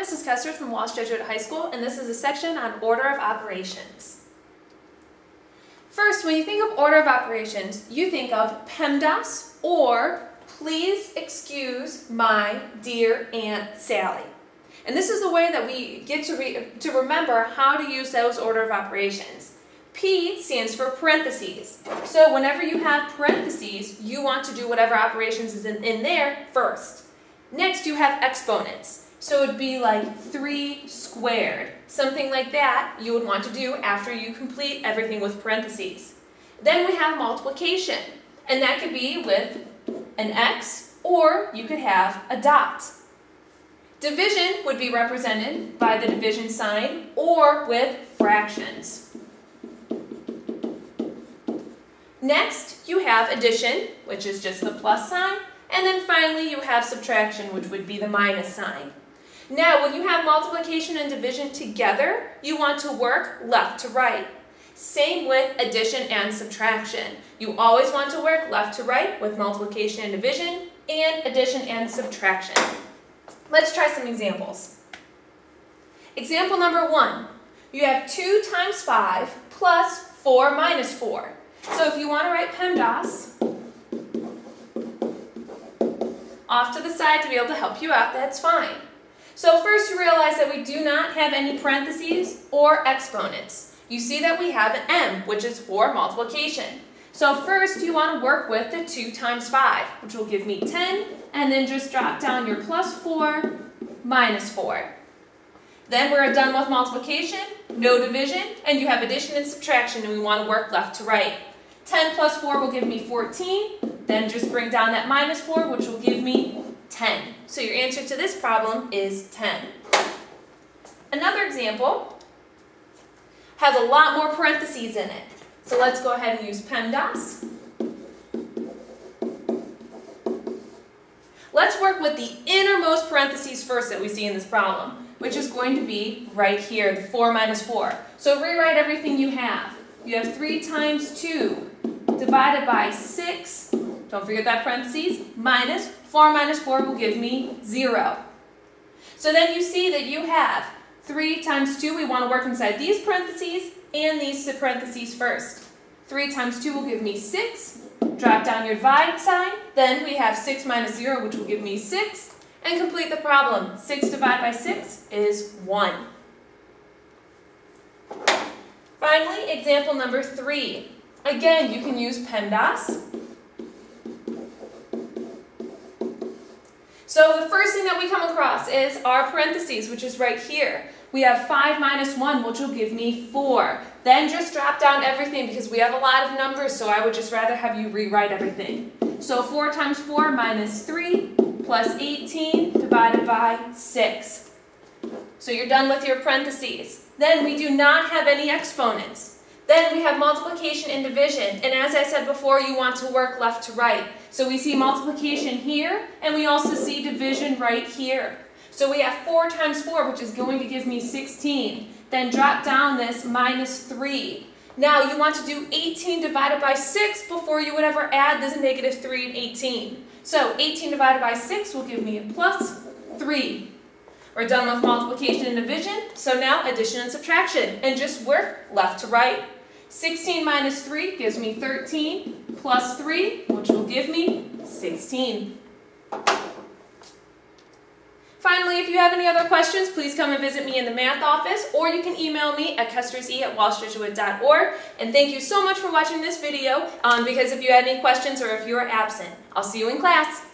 Mrs. Kessler from Walsh Jesuit High School, and this is a section on order of operations. First, when you think of order of operations, you think of PEMDAS, or please excuse my dear Aunt Sally. And this is the way that we get to remember how to use those order of operations. P stands for parentheses. So whenever you have parentheses, you want to do whatever operations is in there first. Next, you have exponents. So it would be like 3 squared. Something like that you would want to do after you complete everything with parentheses. Then we have multiplication. And that could be with an X, or you could have a dot. Division would be represented by the division sign or with fractions. Next, you have addition, which is just the plus sign, and then finally you have subtraction, which would be the minus sign. Now, when you have multiplication and division together, you want to work left to right. Same with addition and subtraction. You always want to work left to right with multiplication and division, and addition and subtraction. Let's try some examples. Example number 1. You have 2 times 5 plus 4 minus 4. So if you want to write PEMDAS off to the side to be able to help you out, that's fine. So first you realize that we do not have any parentheses or exponents. You see that we have an M, which is for multiplication. So first you want to work with the 2 times 5, which will give me 10, and then just drop down your plus 4, minus 4. Then we're done with multiplication, no division, and you have addition and subtraction, and we want to work left to right. 10 plus 4 will give me 14, then just bring down that minus 4, which will give me 10. So your answer to this problem is 10. Another example has a lot more parentheses in it. So let's go ahead and use PEMDAS. Let's work with the innermost parentheses first that we see in this problem, which is going to be right here, the 4 minus 4. So rewrite everything you have. You have 3 times 2 divided by 6, don't forget that parentheses, minus 4 minus 4 will give me 0. So then you see that you have 3 times 2, we want to work inside these parentheses and these parentheses first. 3 times 2 will give me 6. Drop down your divide sign. Then we have 6 minus 0, which will give me 6. And complete the problem. 6 divided by 6 is 1. Finally, example number 3. Again, you can use PEMDAS. So the first thing that we come across is our parentheses, which is right here. We have 5 minus 1, which will give me 4. Then just drop down everything because we have a lot of numbers, so I would just rather have you rewrite everything. So 4 times 4 minus 3 plus 18 divided by 6. So you're done with your parentheses. Then we do not have any exponents. Then we have multiplication and division. And as I said before, you want to work left to right. So we see multiplication here, and we also see division right here. So we have 4 times 4, which is going to give me 16. Then drop down this minus 3. Now you want to do 18 divided by 6 before you would ever add this negative 3 and 18. So 18 divided by 6 will give me a plus 3. We're done with multiplication and division, so now addition and subtraction. And just work left to right. 16 minus 3 gives me 13, plus 3, which will give me 16. Finally, if you have any other questions, please come and visit me in the math office, or you can email me at kesslerse@walshjesuit.org. And thank you so much for watching this video, because if you had any questions or if you are absent, I'll see you in class.